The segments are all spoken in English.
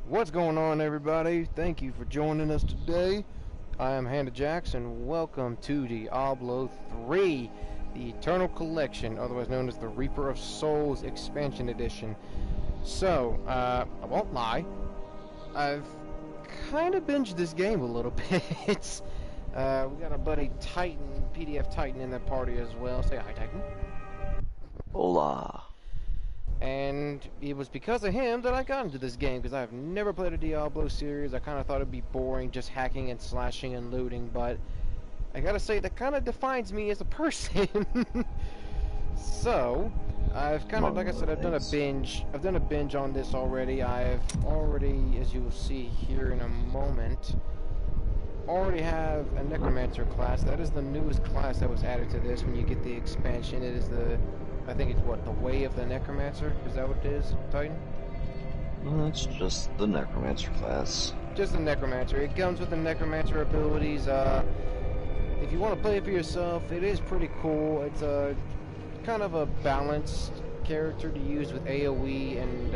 What's going on, everybody? Thank you for joining us today. I am Hannah Jackson. Welcome to Diablo 3, the Eternal Collection, otherwise known as the Reaper of Souls Expansion Edition. So, I won't lie, I've kind of binged this game a little bit. We got our buddy Titan, PDF Titan, in the party as well. Say hi, Titan. Hola. And it was because of him that I got into this game, because I've never played a Diablo series. I kind of thought it'd be boring, just hacking and slashing and looting, but I gotta say, that kind of defines me as a person. So, I've kind of, like I said, I've done a binge. I've done a binge on this already. I've already, as you will see here in a moment, already have a Necromancer class. That is the newest class that was added to this when you get the expansion. It is the, I think it's what, the Way of the Necromancer? Is that what it is, Titan? It's just the Necromancer class. Just the Necromancer. It comes with the Necromancer abilities. If you want to play it for yourself, it is pretty cool. It's a kind of a balanced character to use with AoE and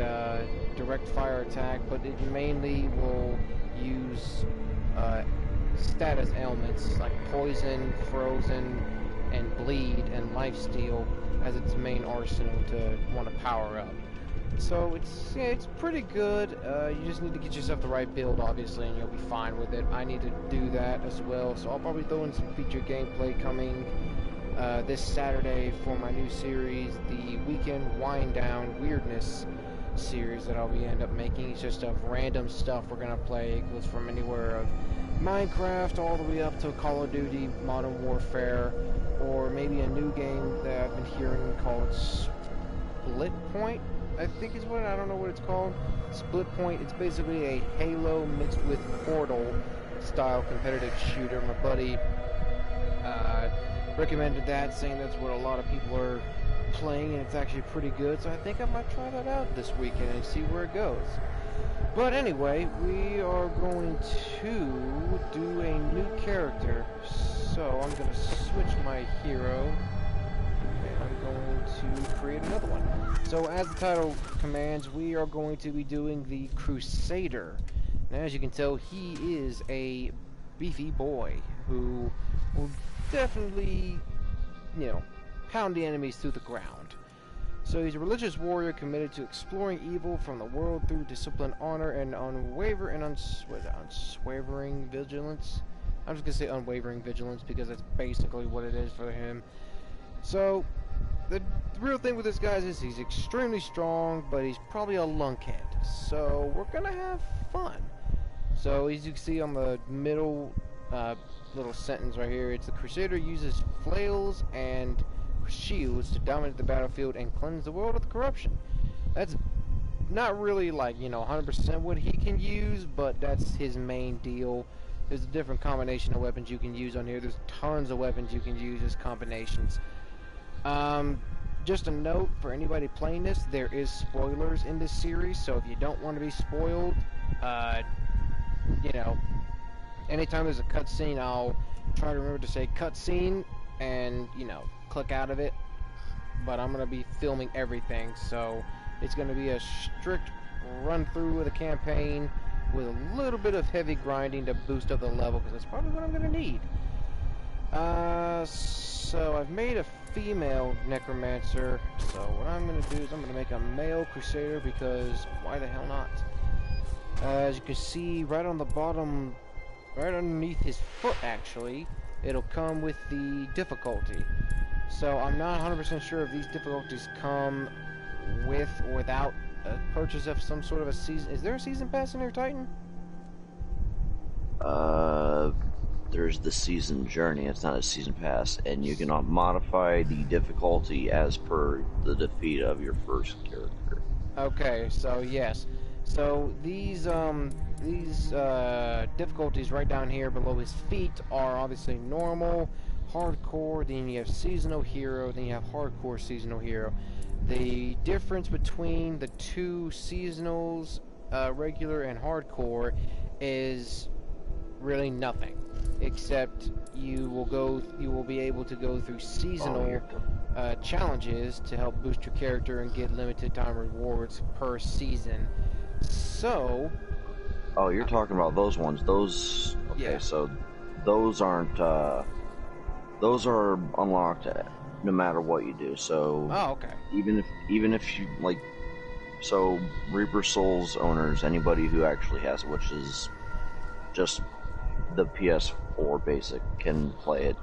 direct fire attack, but it mainly will use status ailments like poison, frozen, and bleed, and lifesteal as its main arsenal to want to power up. So it's pretty good. You just need to get yourself the right build, obviously, and you'll be fine with it. I need to do that as well, so I'll probably throw in some featured gameplay coming this Saturday for my new series, the Weekend Wind Down Weirdness series that I'll end up making. It's just of random stuff we're gonna play. It goes from anywhere of Minecraft all the way up to Call of Duty Modern Warfare, or maybe a new game that I've been hearing called Split Point, I think is what, I don't know what it's called. Split Point, it's basically a Halo mixed with Portal style competitive shooter. My buddy recommended that, saying that's what a lot of people are playing, and it's actually pretty good, so I think I might try that out this weekend and see where it goes. But anyway, we are going to do a new character, so I'm going to switch my hero, and I'm going to create another one. So as the title commands, we are going to be doing the Crusader. Now, as you can tell, he is a beefy boy who will definitely, you know, pound the enemies through the ground. So he's a religious warrior committed to exploring evil from the world through discipline, honor, and unswavering vigilance. I'm just gonna say unwavering vigilance because that's basically what it is for him. So the real thing with this guy is he's extremely strong, but he's probably a lunkhead. So we're gonna have fun. So as you can see on the middle little sentence right here, it's the Crusader uses flails and shields to dominate the battlefield and cleanse the world of corruption. That's not really, like, you know, 100% what he can use, but that's his main deal. There's a different combination of weapons you can use on here. There's tons of weapons you can use as combinations. Just a note for anybody playing this, there is spoilers in this series, so if you don't want to be spoiled, you know, anytime there's a cutscene, I'll try to remember to say cutscene and, you know, click out of it. But I'm going to be filming everything, so it's going to be a strict run through of the campaign with a little bit of heavy grinding to boost up the level, because that's probably what I'm going to need. So I've made a female Necromancer, so what I'm going to do is I'm going to make a male Crusader, because why the hell not? As you can see right on the bottom, right underneath his foot actually, it'll come with the difficulty. So I'm not 100% sure if these difficulties come with or without a purchase of some sort of a season. Is there a season pass in there, Titan? There's the season journey. It's not a season pass, and you cannot modify the difficulty as per the defeat of your first character. Okay, so yes. So these difficulties right down here below his feet are obviously normal, hardcore, then you have seasonal hero, then you have hardcore seasonal hero. The difference between the two seasonals, regular and hardcore, is really nothing, except you will be able to go through seasonal challenges to help boost your character and get limited time rewards per season. So Oh, you're talking about those ones. Those, okay, Yeah. so those aren't, those are unlocked no matter what you do. So Oh, okay. even if you like, so Reaper Souls owners, anybody who actually has it, which is just the PS4 basic, can play it.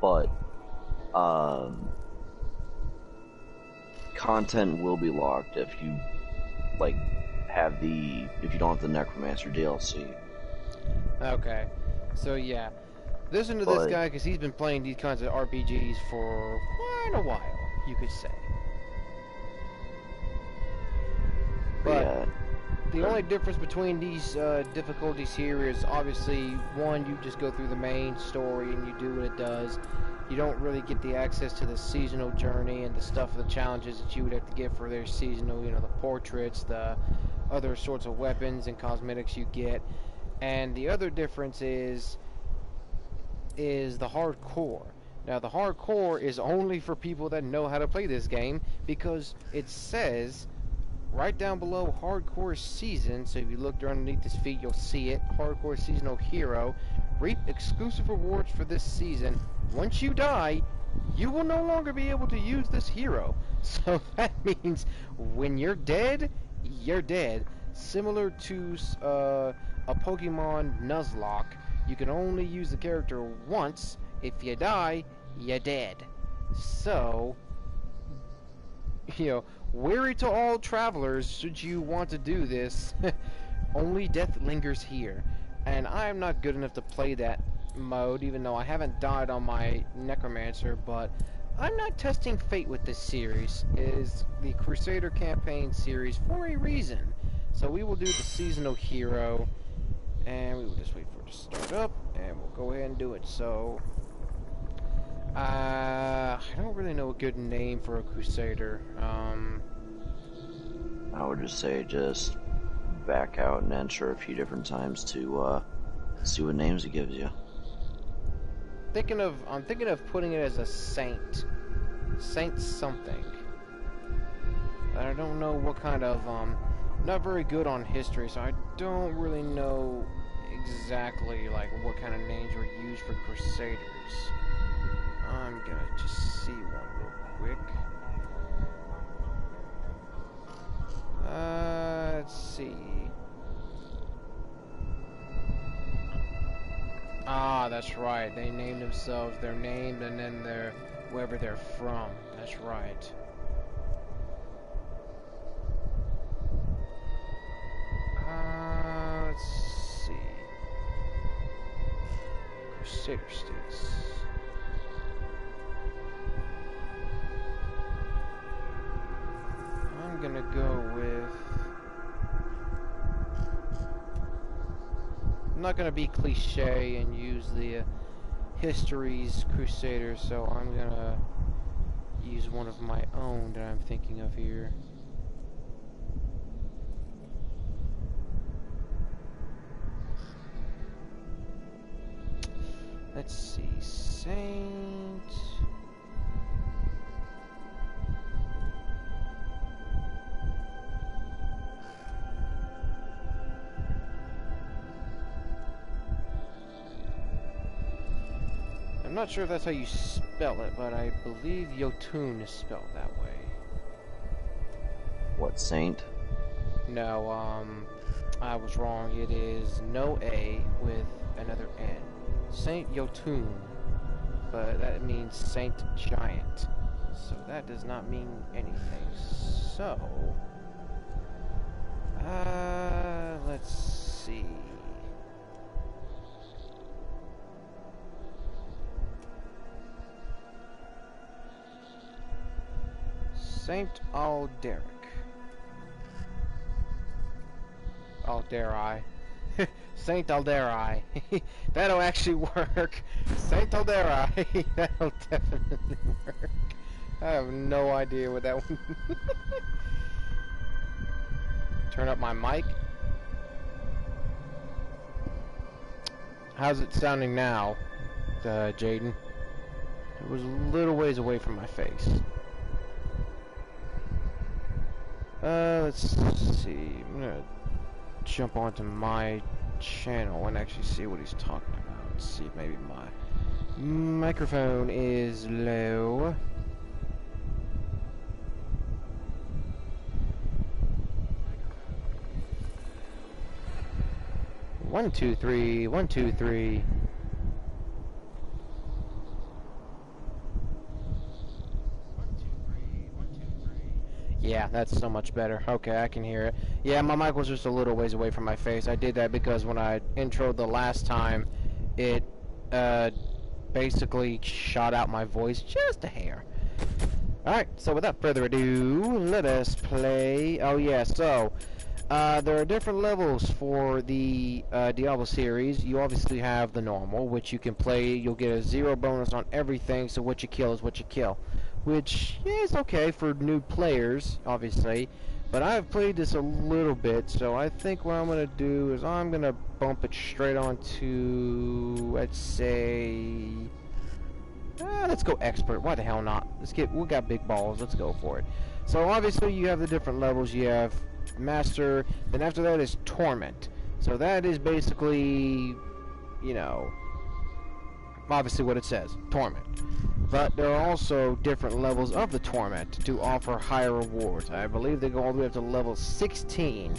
But content will be locked if you like if you don't have the Necromancer DLC. Okay. So yeah, listen to this But guy because he's been playing these kinds of RPGs for quite a while, you could say. But yeah, the only difference between these difficulties here is obviously one, you just go through the main story and you do what it does. You don't really get the access to the seasonal journey and the stuff, the challenges that you would have to get for their seasonal, you know, the portraits, the other sorts of weapons and cosmetics you get. And the other difference is the hardcore. Now the hardcore is only for people that know how to play this game because it says right down below hardcore season, so if you look underneath his feet you'll see it, hardcore seasonal hero, reap exclusive rewards for this season. Once you die, you will no longer be able to use this hero. So that means when you're dead, you're dead. Similar to a Pokemon Nuzlocke, you can only use the character once. If you die, you're dead. So, you know, weary to all travelers, should you want to do this, only death lingers here. And I'm not good enough to play that mode, even though I haven't died on my Necromancer, but I'm not testing fate with this series. It is the Crusader campaign series for a reason. So we will do the seasonal hero, and we will just wait for it to start up, and we'll go ahead and do it. So, I don't really know a good name for a Crusader. I would just say just back out and enter a few different times to see what names it gives you. I'm thinking of putting it as a saint something. I don't know what kind of not very good on history, so I don't really know exactly like what kind of names were used for Crusaders. I'm gonna just see one real quick. Let's see. Ah, that's right. They named themselves their name and then their wherever they're from. That's right. Let's see. Crusader states. I'm gonna go with. I'm not gonna be cliche and use the history's Crusader, so I'm gonna use one of my own that I'm thinking of here. Let's see, Saint. I'm not sure if that's how you spell it, but I believe Yotun is spelled that way. What, Saint? No, I was wrong. It is no A with another N. Saint Yotun, but that means Saint Giant. So that does not mean anything. So, let's see. Saint Alderic. Alderi. Saint Alderi. That'll actually work. Saint Alderi. That'll definitely work. I have no idea what that one. Turn up my mic. How's it sounding now, Jaden? It was a little ways away from my face. Let's see. I'm gonna jump onto my channel and actually see what he's talking about. Let's see if maybe my microphone is low. One, two, three, 1, 2, 3. Yeah, that's so much better. Okay, I can hear it. Yeah, my mic was just a little ways away from my face. I did that because when I introed the last time, it basically shot out my voice just a hair. Alright, so without further ado, let us play. Oh yeah, so there are different levels for the Diablo series. You obviously have the normal, which you can play. You'll get a 0 bonus on everything, so what you kill is what you kill. Which is okay for new players, obviously. But I've played this a little bit, so I think what I'm going to do is I'm going to bump it straight on to, let's say... let's go expert. Why the hell not? We got big balls. Let's go for it. So obviously you have the different levels. You have Master, then after that is Torment. So that is basically, you know, obviously what it says, Torment. But there are also different levels of the Torment to offer higher rewards. I believe they go all the way up to level 16.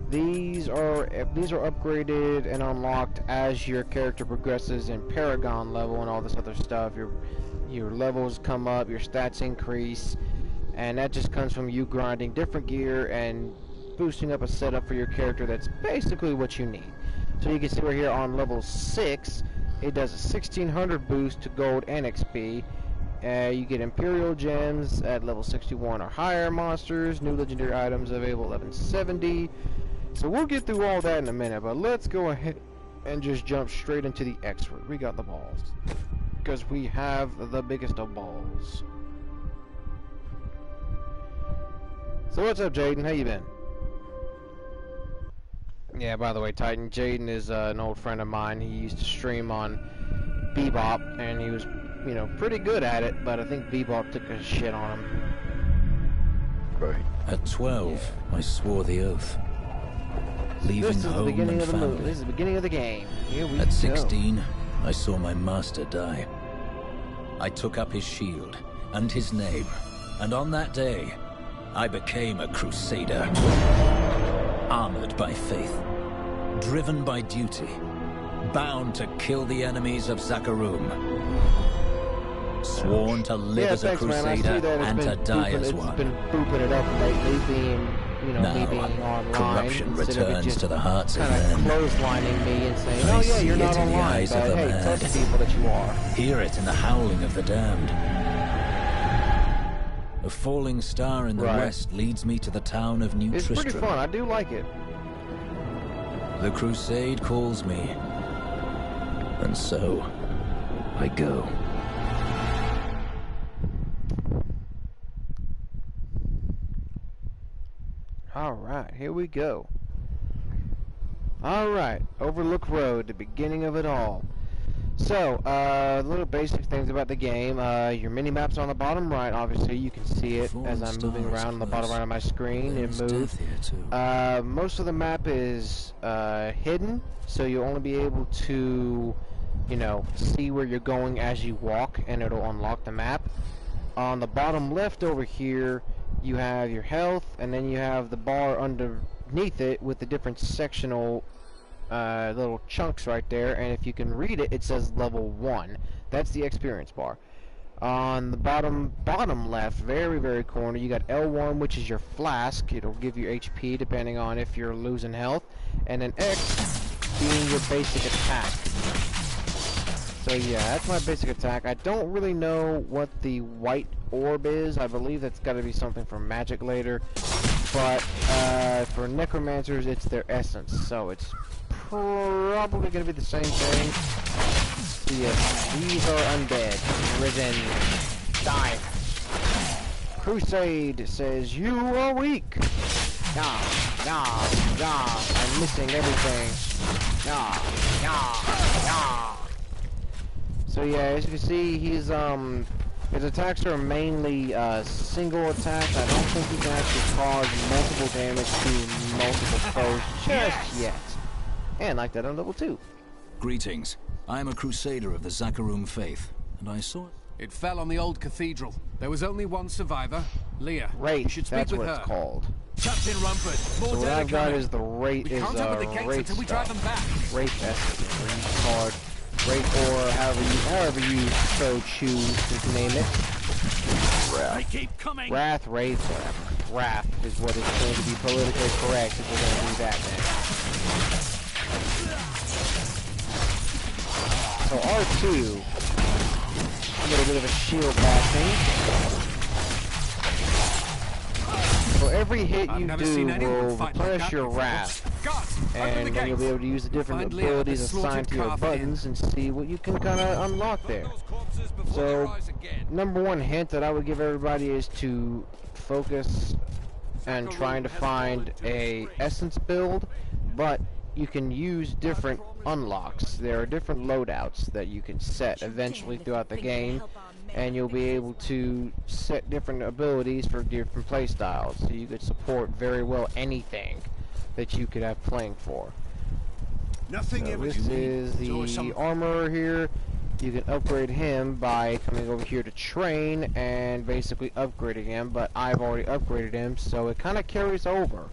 These are upgraded and unlocked as your character progresses in Paragon level and all this other stuff. Your levels come up, your stats increase, and that just comes from you grinding different gear and boosting up a setup for your character. That's basically what you need. So you can see we're here on level 6. It does a 1600 boost to gold and XP. You get Imperial Gems at level 61 or higher monsters. New legendary items available 1170. So we'll get through all that in a minute, but let's go ahead and just jump straight into the expert. We got the balls, because we have the biggest of balls. So what's up, Jaden? How you been? Yeah, by the way, Titan, Jaden is an old friend of mine. He used to stream on Bebop, and he was, you know, pretty good at it, but I think Bebop took a shit on him. Right. At 12, I swore the oath. Leaving home and family. This is the beginning of the game. Here we go. At 16, I saw my master die. I took up his shield and his name, and on that day, I became a Crusader. Armored by faith, driven by duty, bound to kill the enemies of Zakarum. Sworn to live as a Crusader and to die as one. It's been booping it up lately, being, you know, me being online. Corruption returns to the hearts of men. men. Kind of closelining me and saying, oh yeah, you're not online, but hey, tell the people that you are. Hear it in the howling of the damned. A falling star in the west leads me to the town of New Tristram. It's pretty fun, I do like it. The crusade calls me, and so I go. Alright, here we go. Alright, Overlook Road, the beginning of it all. So, little basic things about the game. Your mini-map's on the bottom right, obviously. You can see it as I'm moving around on the bottom right of my screen. It moves. Most of the map is hidden, so you'll only be able to, you know, see where you're going as you walk, and it'll unlock the map. On the bottom left over here, you have your health, and then you have the bar underneath it with the different sectional little chunks right there, and if you can read it, it says level 1. That's the experience bar. On the bottom left, very corner, you got L1, which is your flask. It'll give you HP depending on if you're losing health, and then X being your basic attack. So yeah, that's my basic attack. I don't really know what the white orb is. I believe that's got to be something for magic later, but for necromancers, it's their essence, so it's probably going to be the same thing. So yes, these are undead. Risen. Die. Crusade says, you are weak. Nah. I'm missing everything. Nah. So yeah, as you can see, he's His attacks are mainly single attacks. I don't think he can actually cause multiple damage to multiple foes just yet. And like that on level 2. Greetings. I am a Crusader of the Zakharum faith, and I saw... It fell on the old cathedral. There was only one survivor, Leah. Wraith, You should speak that's with what her. it's called. Captain Rumford, So more what dead are I've got coming. is the Wraith, We can't open the gates Wraith until we drive them back. Wraith essence, where you card Wraith, or however you so choose to name it. They keep coming. Wrath, Wraith, whatever. Wrath is what is going to be politically correct if we're going to do that then. So R2, a little bit of a shield bashing. So every hit you do will replenish your wrath, and then you'll be able to use the different abilities assigned to your buttons and see what you can kind of unlock there. So, number one hint that I would give everybody is to focus and trying to find a essence build, but you can use different unlocks. There are different loadouts that you can set eventually throughout the game, and you'll be able to set different abilities for different playstyles, so you could support very well anything that you could have playing for. So this is the armorer here. You can upgrade him by coming over here to train and basically upgrading him, but I've already upgraded him, so it kind of carries over.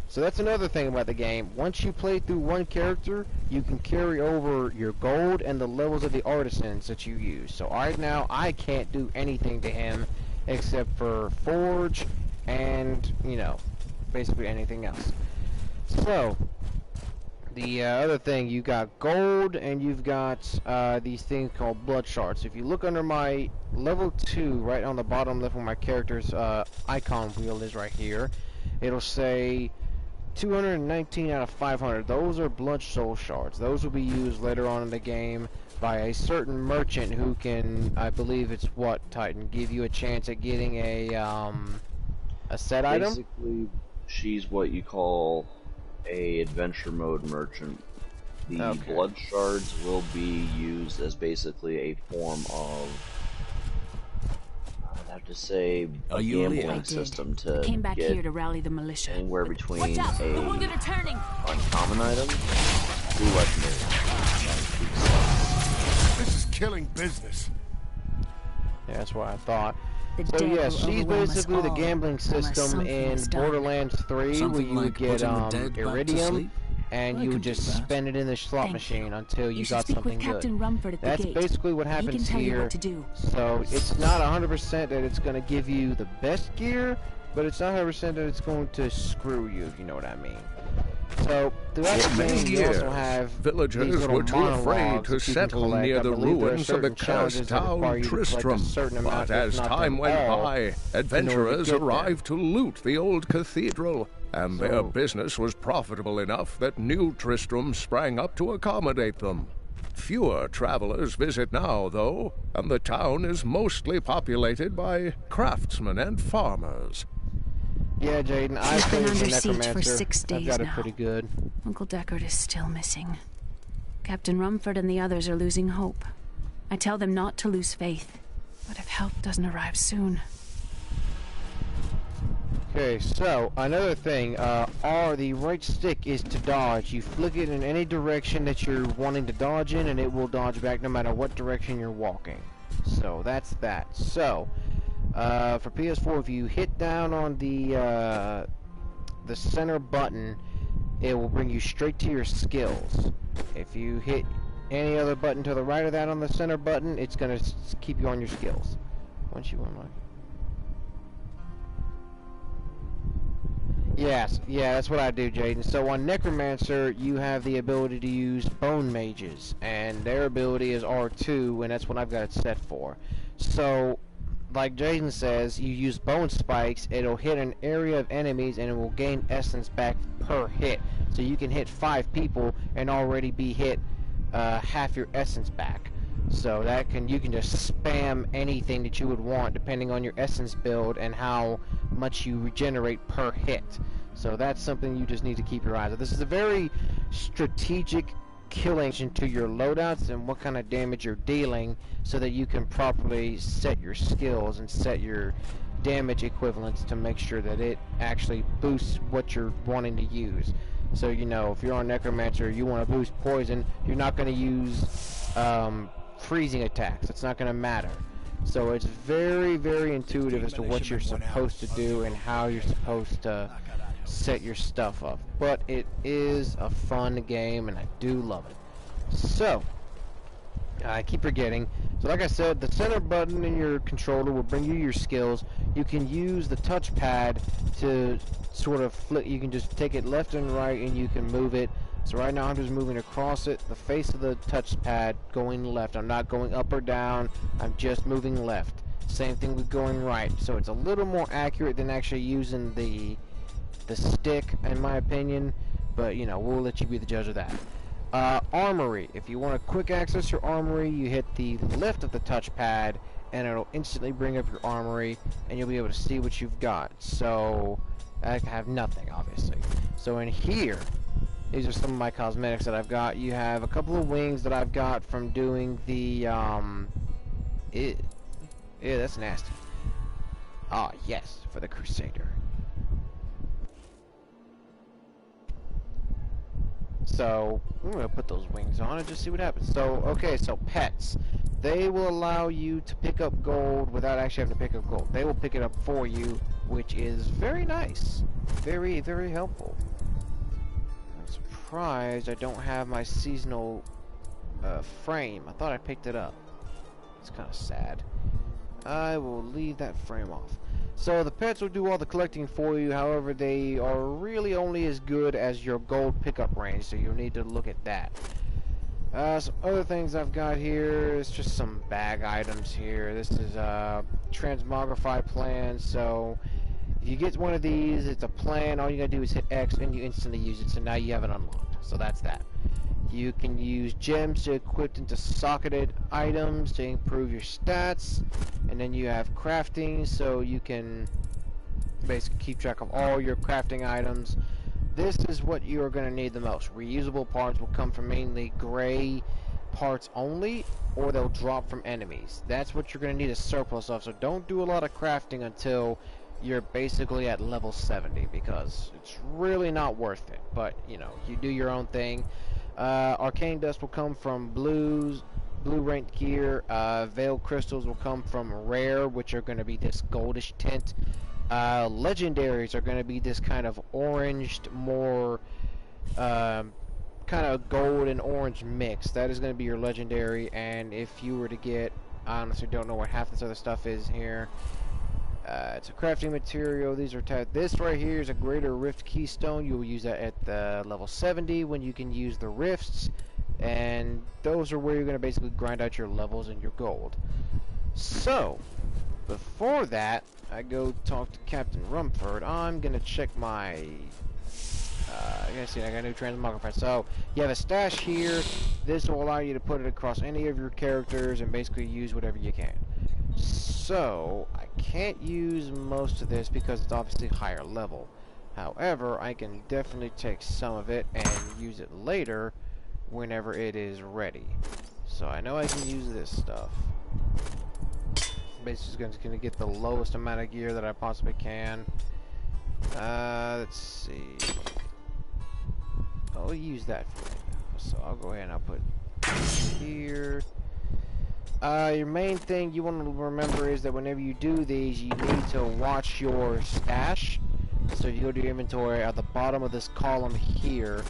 So that's another thing about the game. Once you play through one character, you can carry over your gold and the levels of the artisans that you use. So right now, I can't do anything to him except for forge and, you know, basically anything else. So, the other thing, you got gold and you've got these things called blood shards. If you look under my level 2, right on the bottom left where my character's icon wheel is right here, it'll say 219 out of 500. Those are blood soul shards. Those will be used later on in the game by a certain merchant who can, I believe it's what, Titan, give you a chance at getting a set item? Basically, she's what you call a adventure mode merchant. The blood shards will be used as basically a form of, I'd have to say, a gambling system to came back get here to rally the militia. anywhere between a The wounded are turning. uncommon item to legendary. This is killing business. Yeah, that's what I thought. The So dead yeah, will she's overwhelm us basically the all, gambling unless system something in is done. Borderlands 3 where Something you would like get putting the dead back to iridium sleep? and I you can would do just that. spend it in the slot Thank machine until you You should got speak something with Captain good. Rumford at the That's gate. basically what He happens can tell you here. what to do. So it's not 100% that it's going to give you the best gear, but it's not 100% that it's going to screw you, if you know what I mean. So throughout For the many game, you years, also have these villagers little were too afraid monologues to that you can settle collect. near I the believe there are ruins of the certain challenges cursed that require town you to collect a Tristram. certain amount, But if as not time them went all, by, adventurers get there. arrived to loot the old cathedral, and their So- business was profitable enough that new Tristram sprang up to accommodate them. Fewer travelers visit now, though, and the town is mostly populated by craftsmen and farmers. Yeah, Jaden, I've He's been played the under siege for Necromancer. 6 I've days got it now. pretty good. Uncle Deckard is still missing. Captain Rumford and the others are losing hope. I tell them not to lose faith, but if help doesn't arrive soon... Okay, so another thing, the right stick is to dodge. You flick it in any direction that you're wanting to dodge in, and it will dodge back no matter what direction you're walking. So that's that. So, for PS4, if you hit down on the center button, it will bring you straight to your skills. If you hit any other button to the right of that on the center button, it's gonna keep you on your skills. Once you unlock. Yes, yeah, that's what I do, Jaden. So on Necromancer, you have the ability to use Bone Mages, and their ability is R2, and that's what I've got it set for. So, like Jaden says, you use Bone Spikes, it'll hit an area of enemies, and it will gain essence back per hit. So you can hit 5 people and already be hit half your essence back. So that you can just spam anything that you would want depending on your essence build and how much you regenerate per hit. So that's something you just need to keep your eyes on. This is a very strategic killing into your loadouts and what kind of damage you're dealing, so that you can properly set your skills and set your damage equivalents to make sure that it actually boosts what you're wanting to use. So, you know, if you're on Necromancer, you want to boost poison, you're not going to use freezing attacks. It's not going to matter. So it's very, very intuitive as to what you're supposed to do and how you're supposed to set your stuff up. But it is a fun game, and I do love it. So, I keep forgetting. So like I said, the center button in your controller will bring you your skills. You can use the touchpad to sort of flip. You can just take it left and right, and you can move it. So right now I'm just moving across it, the face of the touchpad going left. I'm not going up or down, I'm just moving left. Same thing with going right. So it's a little more accurate than actually using the stick, in my opinion. But, you know, we'll let you be the judge of that. Armory. If you want to quick access your armory, you hit the left of the touchpad, and it'll instantly bring up your armory, and you'll be able to see what you've got. So, I have nothing, obviously. So in here, these are some of my cosmetics that I've got. You have a couple of wings that I've got from doing the, yeah, that's nasty. Ah, yes, for the Crusader. So, I'm going to put those wings on and just see what happens. So, okay, so pets. They will allow you to pick up gold without actually having to pick up gold. They will pick it up for you, which is very nice. Very, very helpful. I'm surprised I don't have my seasonal frame. I thought I picked it up. It's kind of sad. I will leave that frame off. So the pets will do all the collecting for you, however they are really only as good as your gold pickup range, so you'll need to look at that. Some other things I've got here is just some bag items here. This is a transmogrify plan, so if you get one of these, it's a plan, all you gotta do is hit X and you instantly use it, so now you have it unlocked. So that's that. You can use gems to equip into socketed items to improve your stats, and then you have crafting, so you can basically keep track of all your crafting items. This is what you are going to need the most. Reusable parts will come from mainly gray parts only, or they'll drop from enemies. That's what you're going to need a surplus of, so don't do a lot of crafting until you're basically at level 70, because it's really not worth it. But, you know, you do your own thing. Arcane dust will come from blue ranked gear. Veil crystals will come from rare, which are going to be this goldish tint. Legendaries are going to be this kind of oranged, more kind of gold and orange mix. That is going to be your legendary. And if you were to get, I honestly don't know what half this other stuff is here. It's a crafting material. These are this right here is a greater rift keystone. You will use that at the level 70 when you can use the rifts, and those are where you're going to basically grind out your levels and your gold. So before that, I go talk to Captain Rumford. I'm going to check my you guys see I got a new transmogrifier. So you have a stash here. This will allow you to put it across any of your characters and basically use whatever you can. So I can't use most of this because it's obviously higher level. However, I can definitely take some of it and use it later whenever it is ready. So I know I can use this stuff. Basically just gonna get the lowest amount of gear that I possibly can. Let's see. I'll use that for right now. So I'll go ahead and I'll put here. Your main thing you want to remember is that whenever you do these, you need to watch your stash. So if you go to your inventory, at the bottom of this column here,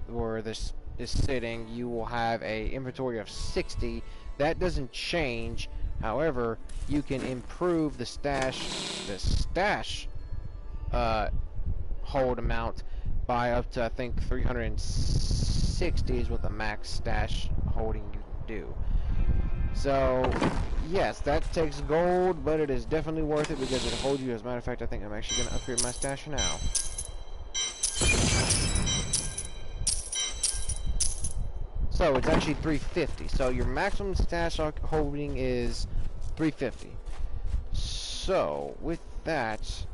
where this is sitting, you will have a inventory of 60. That doesn't change. However, you can improve the stash hold amount by up to, I think, 360 is what the max stash holding you can do. So, yes, that takes gold, but it is definitely worth it because it holds you. As a matter of fact, I think I'm actually going to upgrade my stash now. So, it's actually 350. So, your maximum stash holding is 350. So, with that,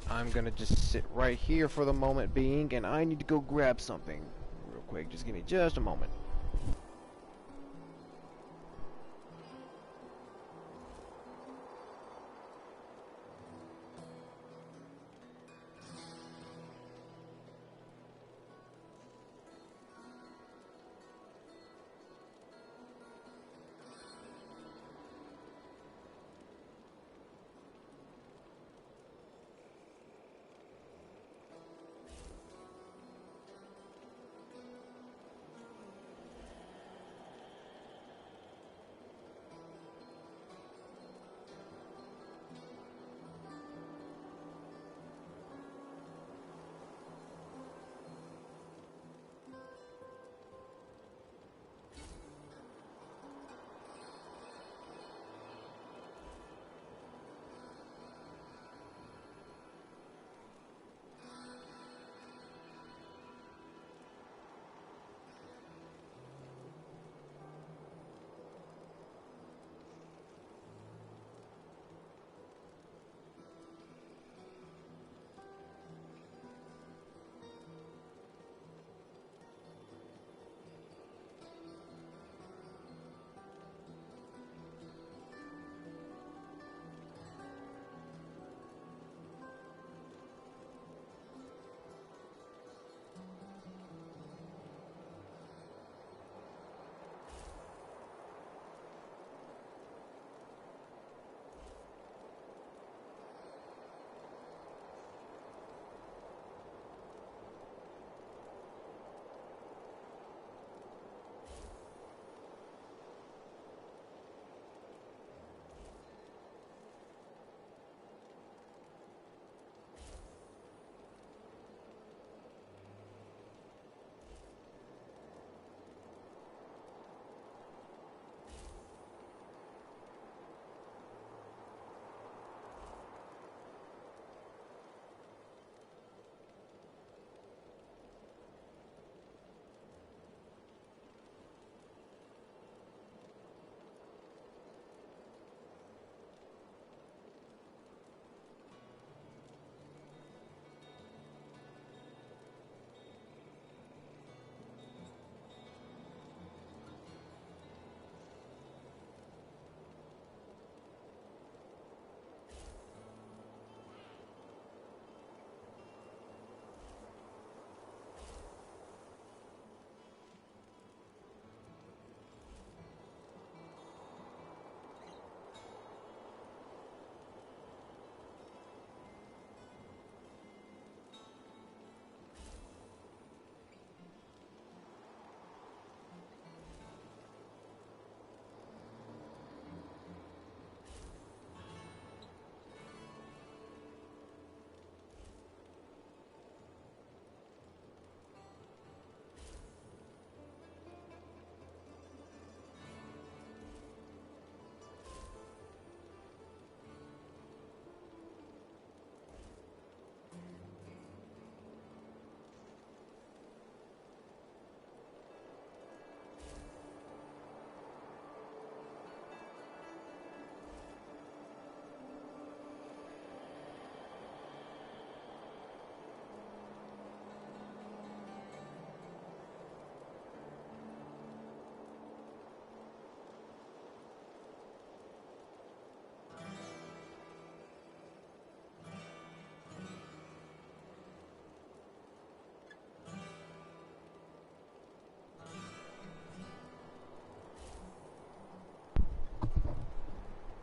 I'm going to just sit right here for the moment being, and I need to go grab something real quick. Just give me just a moment.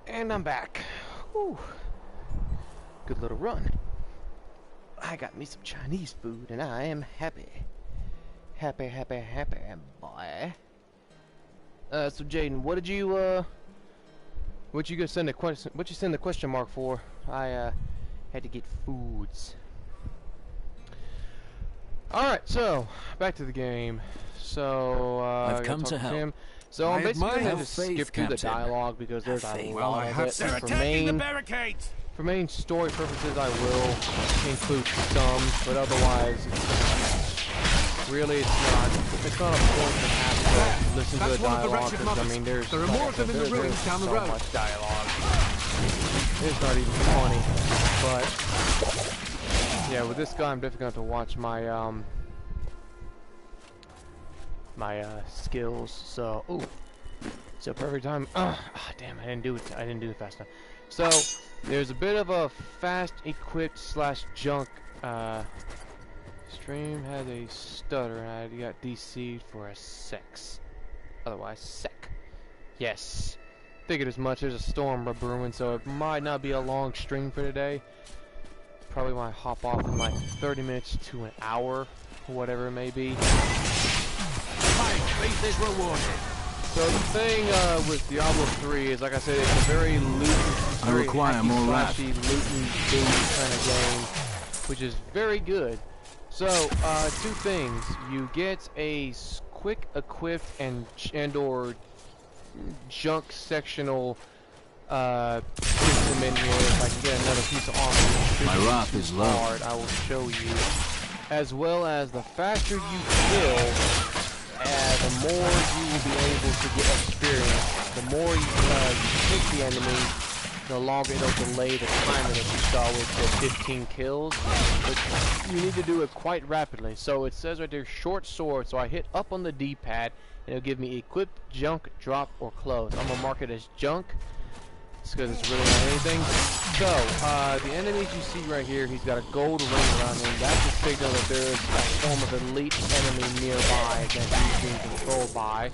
And I'm back. Whew. Good little run. I got me some Chinese food and I am happy. Happy, happy, happy, boy. So Jaden, what did you, what you send the question mark for? I, had to get foods. Alright, so, back to the game. So, I've come to help. Him. So I'm basically going to skip through the dialogue because there's a lot of it. For main story purposes, I will include some, but otherwise, it's not a point to have to listen to the dialogue because I mean, there are more of them in the ruins down the road. So much dialogue. It's not even funny, but yeah, with this guy, I'm definitely going to have to watch my my skills. So, ooh, so perfect time. Damn, I didn't do it. I didn't do it fast enough. So there's a bit of a fast equipped slash junk. Stream has a stutter, and I got DC'd for a sex. Otherwise, sec. Yes. Figured as much. There's a storm brewing, so it might not be a long stream for today. Probably might hop off in like 30 minutes to an hour, whatever it may be. My faith is rewarded. So the thing with Diablo 3 is, like I said, it's a very loot, I require more wrath. loot and boot kind of game, which is very good. So, two things. You get a quick equipped and or junk sectional system in here. If I can get another piece of armor, My wrath is low. I will show you. As well as the faster you kill, the more you will be able to get experience. The more you hit the enemy, the longer it'll delay the timer that you saw with the 15 kills. But you need to do it quite rapidly. So it says right there, short sword. So I hit up on the D-pad, and it'll give me equip, junk, drop, or close. I'm gonna mark it as junk, just because it's really not anything. So the enemies you see right here, he's got a gold ring around him. That's a signal that there is a form of elite enemy nearby that he's being controlled by.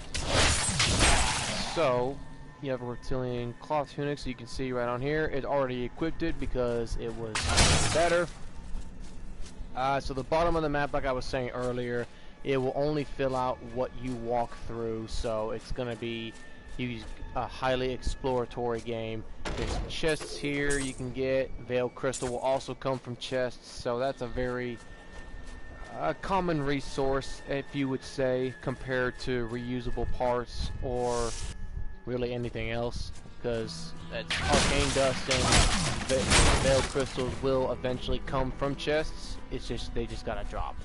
So you have a reptilian cloth tunic, so you can see right on here, it already equipped it because it was better. So the bottom of the map, like I was saying earlier, it will only fill out what you walk through, so it's going to be a highly exploratory game. There's chests here you can get. Veil crystal will also come from chests, so that's a very common resource, if you would say, compared to reusable parts or really anything else, because arcane dust and veil crystals will eventually come from chests. It's just they just gotta drop.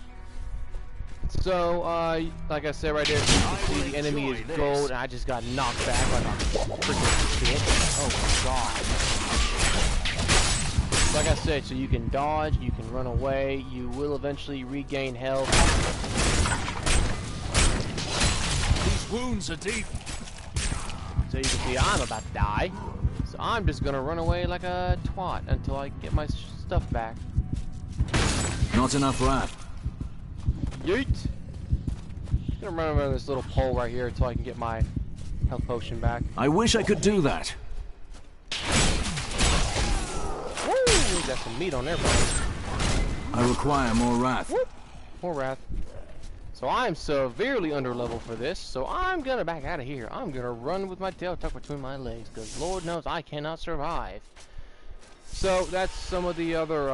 So like I said right there, you can see the enemy is gold, and I just got knocked back like a freaking shit. Oh my god. Like I said, so you can dodge, you can run away, you will eventually regain health. These wounds are deep. So you can see I'm about to die, so I'm just gonna run away like a twat until I get my stuff back. Not enough wrath. Yeet! I'm gonna run over this little pole right here until I can get my health potion back. I wish I could do that. Woo! Got some meat on there, buddy. I require more wrath. Whoop! More wrath. So I'm severely underleveled for this, so I'm gonna back out of here. I'm gonna run with my tail tucked between my legs, because Lord knows I cannot survive. So that's some of the other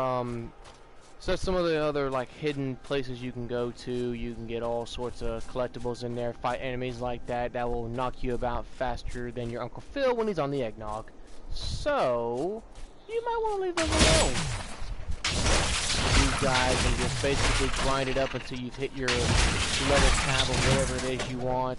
like hidden places you can go to. You can get all sorts of collectibles in there, fight enemies like that will knock you about faster than your Uncle Phil when he's on the eggnog. So you might want to leave them alone. These guys and just basically grind it up until you've hit your level cap or whatever it is you want.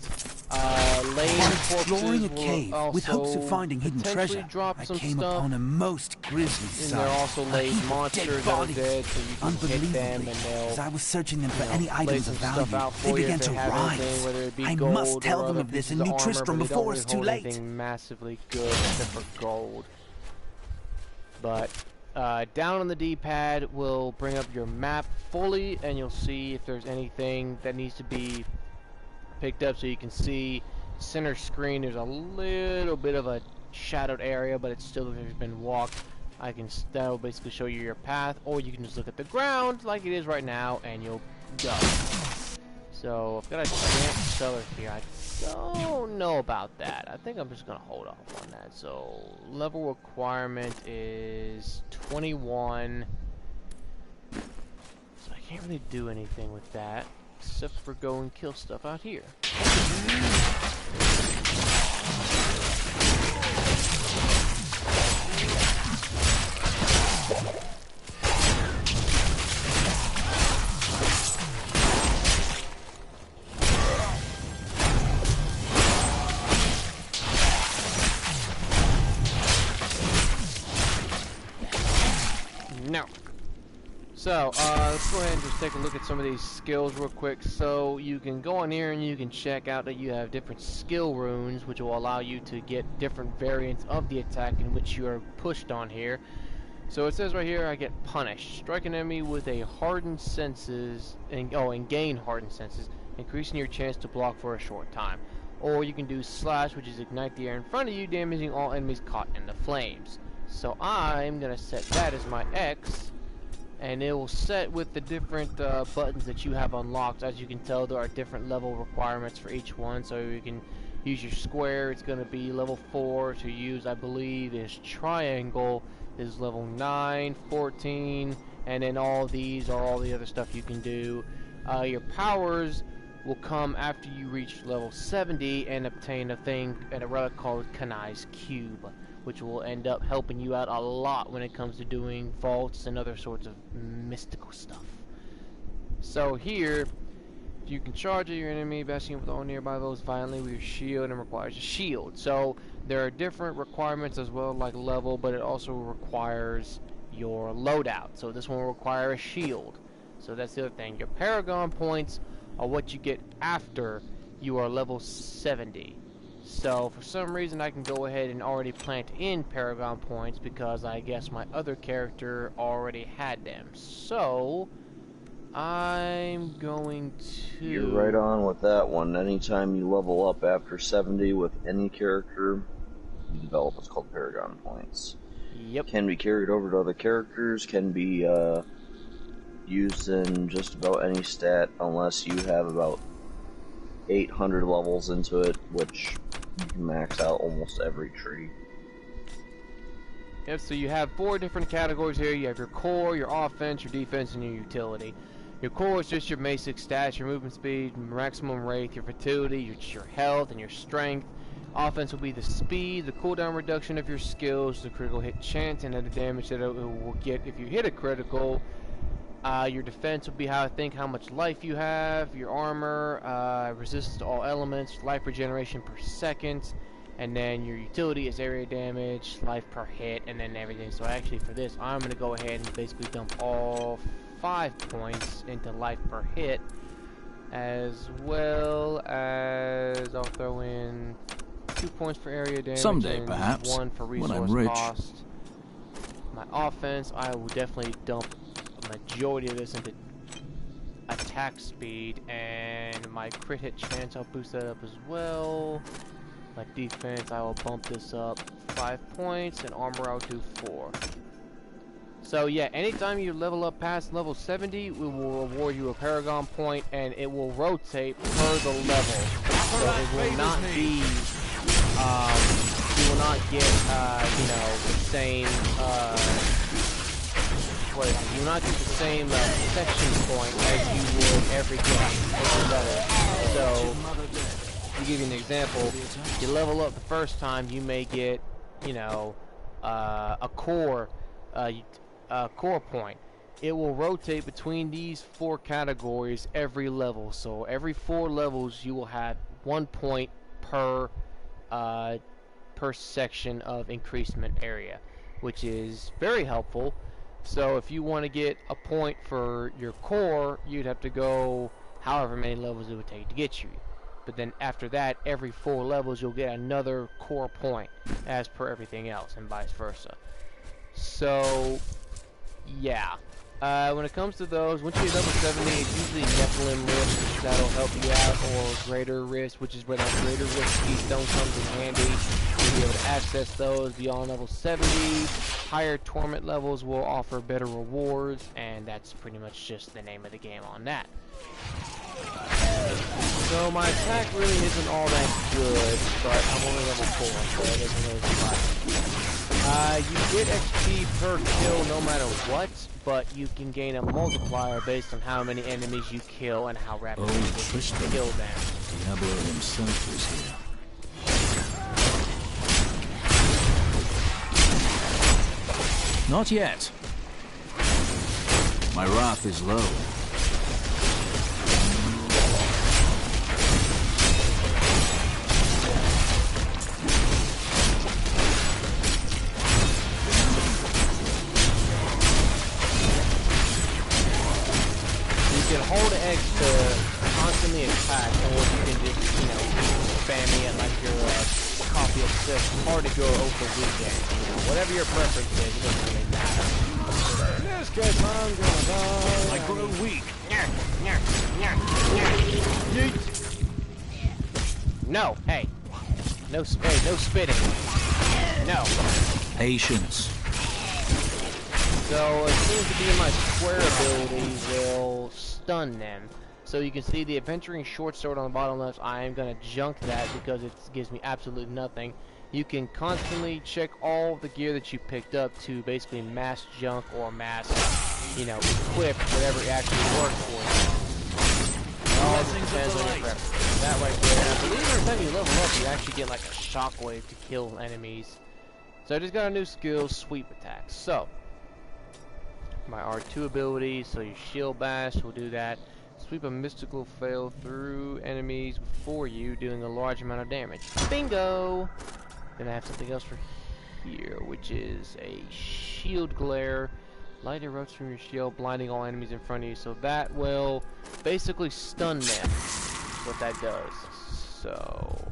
Exploring a cave with hopes of finding hidden treasure, I came upon a most grisly sight. And there are also laid monsters that are dead, so you can hit them and they'll... As I was searching them for any items of value, they began to rise. I must tell them of this in New Tristram before it's too late. Anything massively good except for gold. But down on the D-pad will bring up your map fully, and you'll see if there's anything that needs to be picked up. So you can see center screen, there's a little bit of a shadowed area, but it's still been walked. That'll basically show you your path, or you can just look at the ground like it is right now and you'll go. So I've got a giant cellar here. I don't know about that. I think I'm just gonna hold off on that. So level requirement is 21. So I can't really do anything with that except for go and kill stuff out here. So, let's go ahead and just take a look at some of these skills real quick. So, you can go on here and you can check out that you have different skill runes, which will allow you to get different variants of the attack in which you are pushed on here. So it says right here, I get punished. Strike an enemy with a hardened senses, and gain hardened senses, increasing your chance to block for a short time. Or you can do slash, which is ignite the air in front of you, damaging all enemies caught in the flames. So I'm going to set that as my X, and it will set with the different buttons that you have unlocked. As you can tell, there are different level requirements for each one. So you can use your square, it's going to be level 4. To use, I believe, is triangle, is level 9, 14, and then all these are all the other stuff you can do. Your powers will come after you reach level 70 and obtain a relic called Kanai's Cube, which will end up helping you out a lot when it comes to doing vaults and other sorts of mystical stuff. So here, you can charge at your enemy, bashing with all nearby those violently with your shield, and requires a shield. So there are different requirements as well, like level, but it also requires your loadout. So this one will require a shield. So that's the other thing. Your Paragon points are what you get after you are level 70. So for some reason I can go ahead and already plant in Paragon points because I guess my other character already had them. So I'm going to... You're right on with that one. Anytime you level up after 70 with any character, you develop what's called Paragon points. Yep. Can be carried over to other characters, can be used in just about any stat unless you have about 800 levels into it, which you can max out almost every tree. Yep, so you have 4 different categories here. You have your core, your offense, your defense, and your utility. Your core is just your basic stats, your movement speed, maximum rate, your fertility, your health, and your strength. Offense will be the speed, the cooldown reduction of your skills, the critical hit chance, and the damage that it will get if you hit a critical. Your defense will be how much life you have, your armor, resistance to all elements, life regeneration per second, and then your utility is area damage, life per hit, and then everything. So actually for this, I'm going to go ahead and basically dump all 5 points into life per hit, as well as I'll throw in 2 points for area damage. Someday, perhaps, 1 for resource when I'm rich. cost. My offense, I will definitely dump a majority of this into attack speed, and my crit hit chance, I'll boost that up as well. My defense, I will bump this up 5 points, and armor I'll do 4. So yeah, anytime you level up past level 70, we will reward you a Paragon point, and it will rotate per the level. So it will not be, you will not get, you know, the same, you will not get the same section point as you would every level. So, to give you an example, you level up the first time, you may get, you know, a core point. It will rotate between these 4 categories every level. So every 4 levels, you will have 1 point per section of increasement area, which is very helpful. So if you want to get a point for your core, you'd have to go however many levels it would take to get you. But then after that, every 4 levels, you'll get another core point as per everything else, and vice versa. So yeah, when it comes to those, once you hit level 70, it's usually Nephilim Rift that'll help you out, or Greater Rift, which is where that Greater Rift keystone comes in handy. You'll be able to access those beyond level 70. Higher torment levels will offer better rewards, and that's pretty much just the name of the game on that. So my attack really isn't all that good, but I'm only level 4, so it doesn't really surprise. You get XP per kill no matter what, but you can gain a multiplier based on how many enemies you kill and how rapidly you kill them. Diablo himself is here. Not yet. My wrath is low. X to constantly attack, or you can just, you know, spam it like your copy of 6 party go over the weekend. You know, whatever your preference is, it doesn't really matter. In this case, I'm gonna die. I grow weak. No, hey. No, hey, no spitting. No. Patience. So it seems to be my square ability will stun them. So you can see the adventuring short sword on the bottom left. I am going to junk that because it gives me absolutely nothing. You can constantly check all the gear that you picked up to basically mass junk or mass, you know, equip whatever it actually works for you. All depends on your preference. That right there. I believe every time you level up, you actually get like a shockwave to kill enemies. So I just got a new skill, sweep attack. So my R2 ability, so your shield bash will do that. Sweep a mystical fail through enemies before you, doing a large amount of damage. Bingo! Then I have something else for here, which is a shield glare. Light erupts from your shield, blinding all enemies in front of you. So that will basically stun them. That's what that does. So,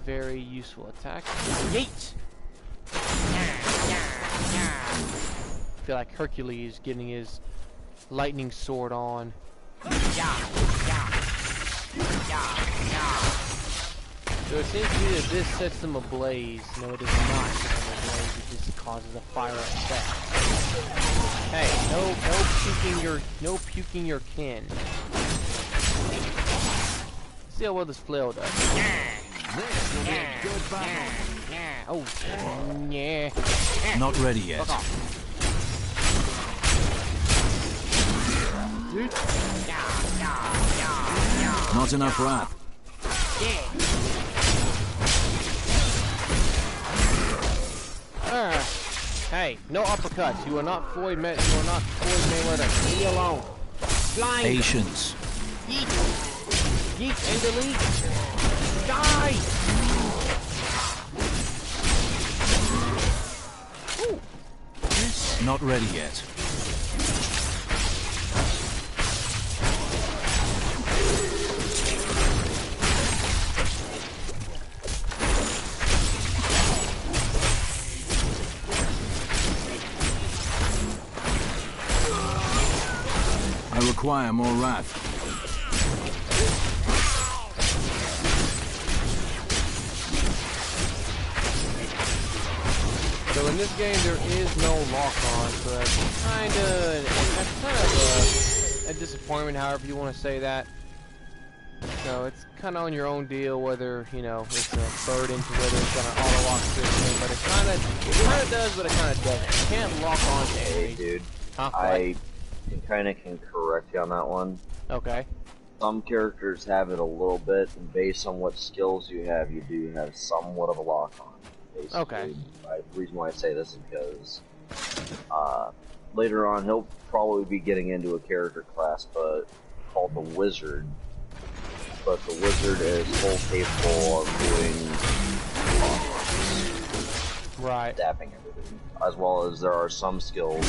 very useful attack. Yeet! I feel like Hercules getting his lightning sword on. So it seems to me that this sets them ablaze. No, it does not set them ablaze. It just causes a fire effect. Hey, no puking your kin. See how well this flail does. This will be a good battle. Oh, yeah. Not ready yet. Fuck off. Not enough wrath. Hey, no uppercuts. You are not Floyd Mayweather. Leave me alone. Blind. Patience. Yeet. Yeet and delete. Die. Ooh. Not ready yet. I require more wrath. So in this game there is no lock-on, so that's kind of a disappointment, however you want to say that. So it's kind of on your own deal whether, you know, it's a burden to whether it's going to auto-lock system, but it kind of does, but it kind of doesn't. You can't lock on to enemies. Hey, dude. Huh? I kind of can correct you on that one. Okay. Some characters have it a little bit, and based on what skills you have, you do have somewhat of a lock-on. Basically. Okay. The reason why I say this is because later on he'll probably be getting into a character class called the Wizard. But the Wizard is full capable of doing right. Dapping everything, as well as there are some skills.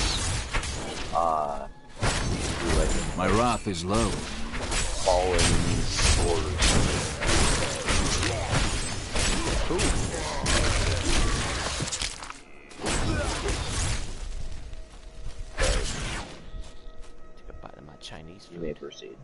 My wrath is low. Following orders. Ooh. Take a bite of my Chinese food. You may proceed.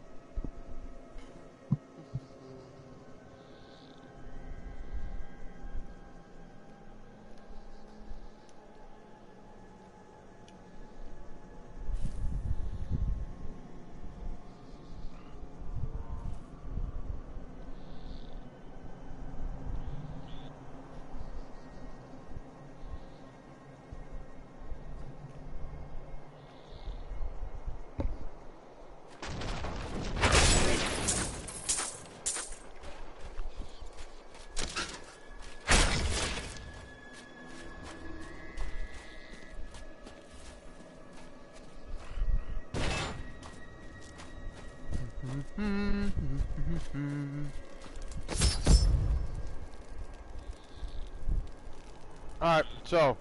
Alright, so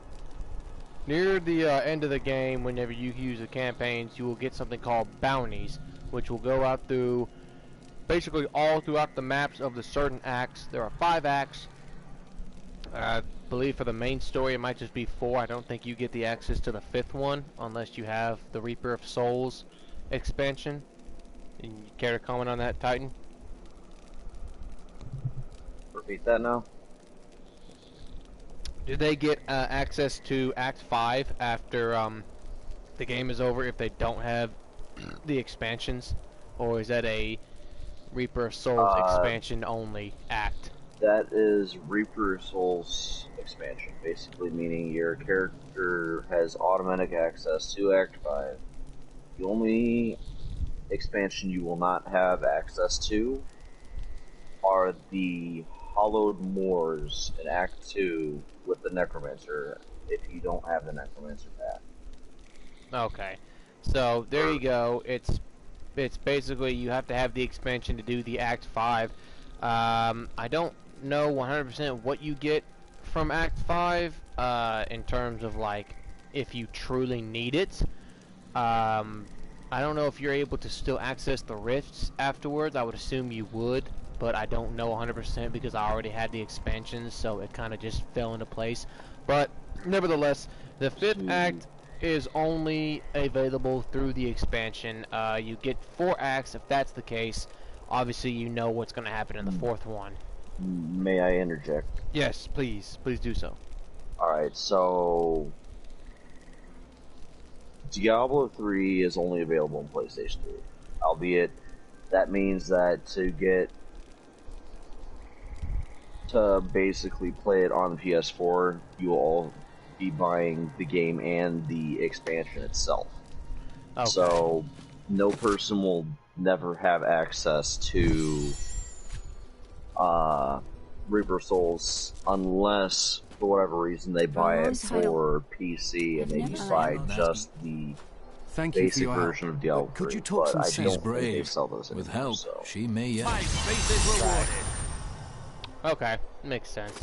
near the end of the game, whenever you use the campaigns, you will get something called bounties. which will go out through basically all throughout the maps of the certain acts. There are 5 acts. I believe for the main story it might just be 4. I don't think you get the access to the 5th one unless you have the Reaper of Souls expansion. You care to comment on that, Titan? Repeat that now. Do they get access to Act 5 after the game is over if they don't have the expansions? Or is that a Reaper of Souls expansion only act? That is Reaper of Souls expansion, basically meaning your character has automatic access to Act 5. The only expansion you will not have access to are the Hollowed Moors in Act 2 with the Necromancer, if you don't have the Necromancer pack. Okay, so there you go. It's basically you have to have the expansion to do the Act 5. I don't know 100% what you get from Act 5 in terms of like if you truly need it. I don't know if you're able to still access the rifts afterwards. I would assume you would, but I don't know 100% because I already had the expansions, so it kind of just fell into place. But nevertheless, the 5th act is only available through the expansion. You get 4 acts if that's the case. Obviously, you know what's going to happen in the 4th one. May I interject? Yes, please. Please do so. Alright, so Diablo 3 is only available on PlayStation 3. Albeit, that means that to basically play it on the PS4, you will all be buying the game and the expansion itself. Okay. So, no person will never have access to Reaper Souls unless, for whatever reason, they buy it for PC and they buy just the basic version of Diablo 3. Could you talk some sense? brave? They sell those With anymore, help, so. she may yet. My faith is rewarded. Okay, makes sense.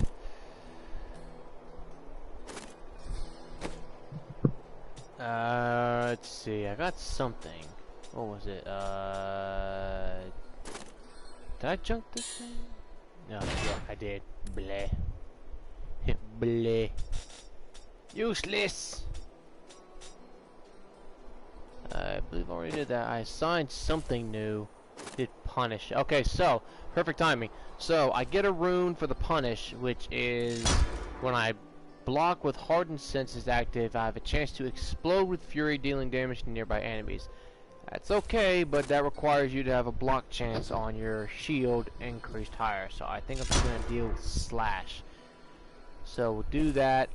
Let's see. I got something. What was it? Did I junk this thing? No, yeah, I did. Bleh. Bleh. Useless. I believe I already did that. I assigned something new. Did punish. Okay, so perfect timing. So I get a rune for the punish, which is when I block with hardened senses active, I have a chance to explode with fury, dealing damage to nearby enemies. That's okay, but that requires you to have a block chance on your shield increased higher. So I think I'm just gonna deal with slash. So we'll do that.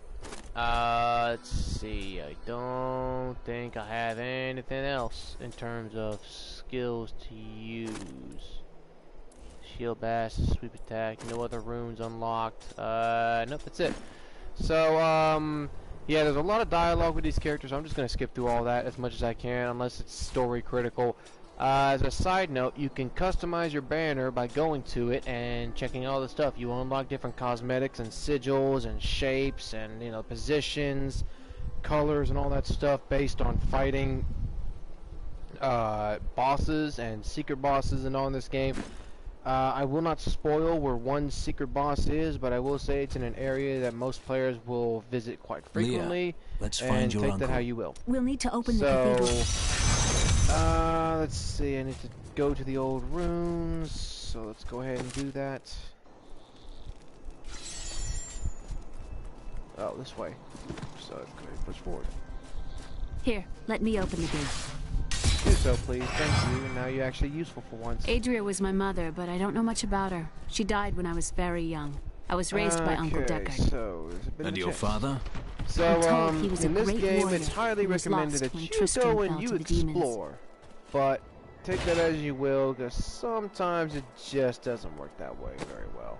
Let's see. I don't think I have anything else in terms of skills to use. Shield bash, sweep attack, no other runes unlocked. Nope, that's it. So, yeah, there's a lot of dialogue with these characters. I'm just going to skip through all that as much as I can, unless it's story critical. As a side note, you can customize your banner by going to it and checking all the stuff. You unlock different cosmetics and sigils and shapes and, you know, positions, colors and all that stuff based on fighting bosses and secret bosses and all in this game. I will not spoil where one secret boss is, but I will say it's in an area that most players will visit quite frequently. Leah, let's find your take uncle. that how you will. We'll need to open the cathedral. Let's see. I need to go to the old runes, so let's go ahead and do that. Oh, this way. So let's go ahead and push forward. Here, let me open the gate. Do so, please. Thank you. And now you're actually useful for once. Adria was my mother, but I don't know much about her. She died when I was very young. I was raised by Uncle Deckard. So And your father? So, he was in a this great game, warrior it's highly who was recommended lost that when you Tristram go and fell you to the demons. explore. But take that as you will, because sometimes it just doesn't work that way very well.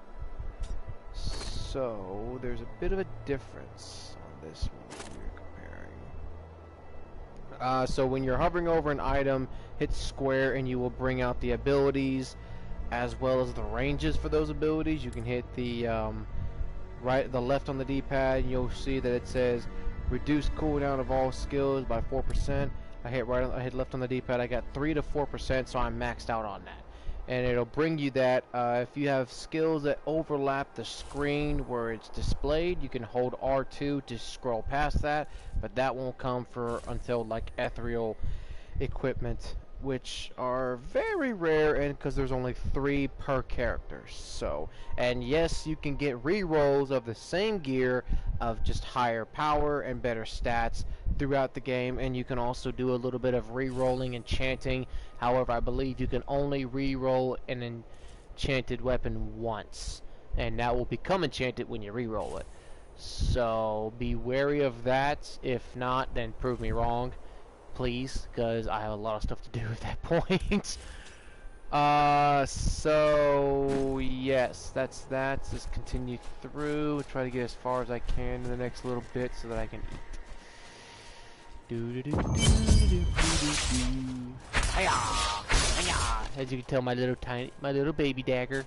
So, there's a bit of a difference on this one here comparing. So when you're hovering over an item, hit square and you will bring out the abilities as well as the ranges for those abilities. You can hit the the left on the D-pad and you'll see that it says reduce cooldown of all skills by 4%. I hit left on the D-pad. I got 3 to 4%, so I'm maxed out on that. And it'll bring you that. If you have skills that overlap the screen where it's displayed, you can hold R2 to scroll past that, but that won't come until like ethereal equipment, which are very rare, and because there's only 3 per character. So, and yes, you can get re-rolls of the same gear of just higher power and better stats throughout the game, and you can also do a little bit of re-rolling and enchanting. However, I believe you can only re-roll an enchanted weapon once, and that will become enchanted when you re-roll it. So be wary of that. If not, then prove me wrong, please, because I have a lot of stuff to do at that point. So yes, that's that. Just continue through, try to get as far as I can in the next little bit so that I can eat. As you can tell, my little baby dagger.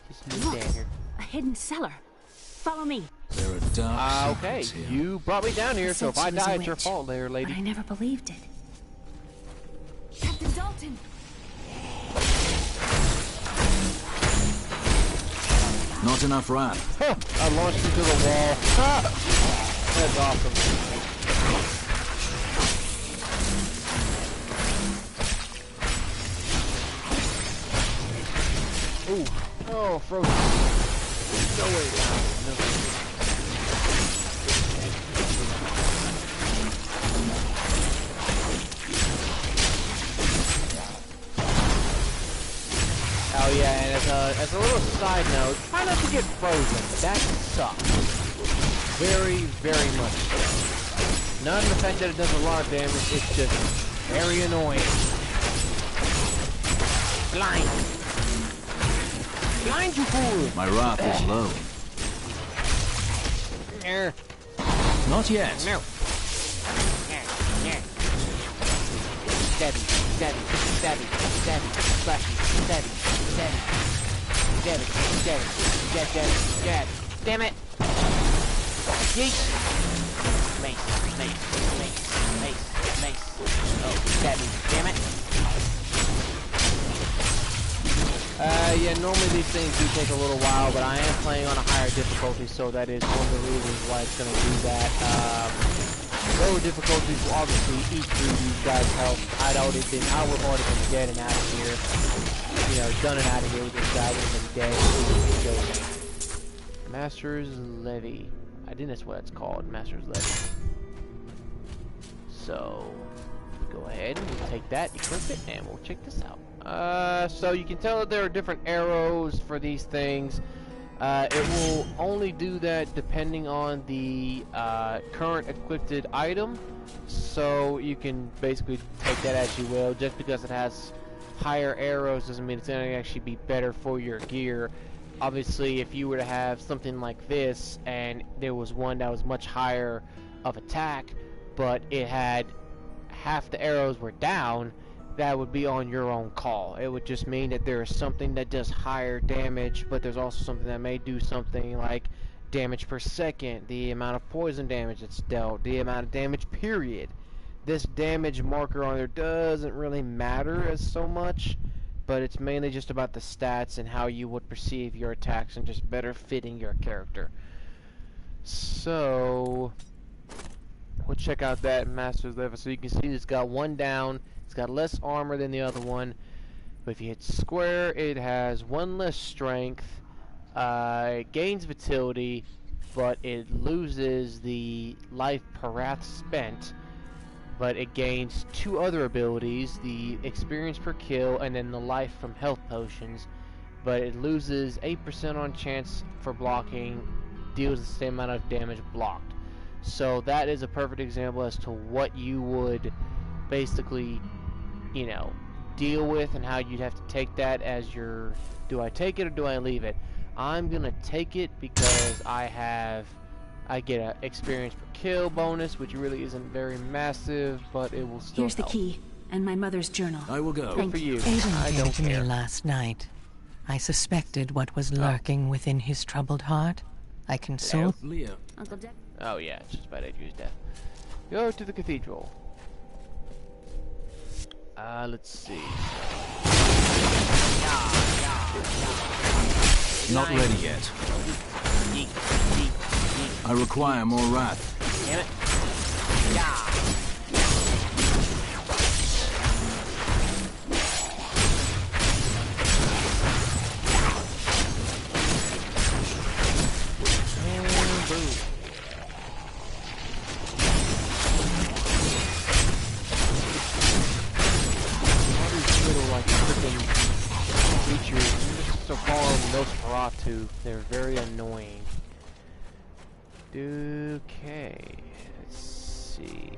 Just a little dagger. A hidden cellar. Follow me. There are dark Okay, secrets here. you brought me down here, so if I die, it's your fault there, lady. But I never believed it. Captain Dalton! Not enough rat. Huh, I launched into the wall. That's awesome. Ooh. Oh, frozen. No way down. No. Oh yeah, and as a little side note, try not to get frozen. That sucks. Very, very much so. Not in the fact that it does a lot of damage, it's just very annoying. Blind! Blind, you fool! My wrath is low. Not yet. No. Steady, steady, steady, steady, slashy, steady, steady, steady, steady, steady. Damn it! Yeet! Mace, mace, mace, mace, mace. Oh, steady, damn it! Yeah, normally these things do take a little while, but I am playing on a higher difficulty, so that is one of the reasons why it's going to do that. Lower difficulties will obviously eat through these guys' health. I would have already been dead and out of here. You know, done and out of here with this guy. Would have been dead. Master's Levy. I think that's what it's called, Master's Levy. So, go ahead and we'll take that, equip it, and we'll check this out. So you can tell that there are different arrows for these things. It will only do that depending on the current equipped item. So you can basically take that as you will. Just because it has higher arrows doesn't mean it's going to actually be better for your gear. Obviously, if you were to have something like this and there was one that was much higher of attack, but it had half the arrows were down, that would be on your own call. It would just mean that there is something that does higher damage, but there's also something that may do something like damage per second, the amount of poison damage that's dealt, the amount of damage period. This damage marker on there doesn't really matter as so much, but it's mainly just about the stats and how you would perceive your attacks and just better fitting your character. So we'll check out that Master's Level. So you can see it's got one down. It's got less armor than the other one, but if you hit square, it has one less strength. It gains vitality, but it loses the life per wrath spent. But it gains 2 other abilities: the experience per kill, and then the life from health potions. But it loses 8% on chance for blocking, deals the same amount of damage blocked. So that is a perfect example as to what you would basically, you know, deal with, and how you'd have to take that as your, do I take it or do I leave it? I'm gonna take it because I get an experience per kill bonus, which really isn't very massive, but it will still Here's help. the key, and my mother's journal. I will go. Good for you. Aiden I came don't to care. me last night. I suspected what was lurking within his troubled heart. I consoled. Leo. Uncle Jack. Oh yeah, it's just about Adrian's death. Go to the cathedral. Let's see. Not ready yet. I require more wrath. Damn it. They're very annoying. Okay, let's see.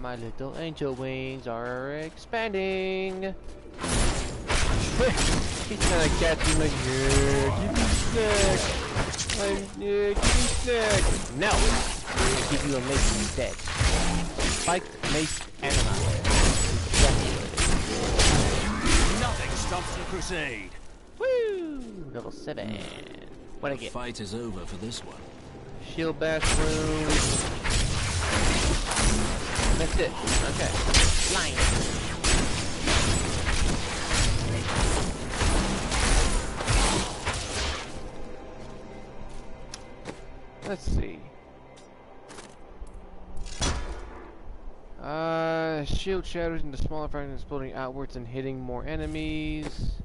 My little angel wings are expanding. He's gonna catch me like, yeah, give me snack. Yeah, give me snack. No, I'll give you a mace instead. Spiked mace anima. Stops the crusade. Woo! Level 7. What I get? The fight is over for this one. Shield bash room. That's it. Okay. Flying. Let's see. Shield shatters into smaller fragments, exploding outwards and hitting more enemies.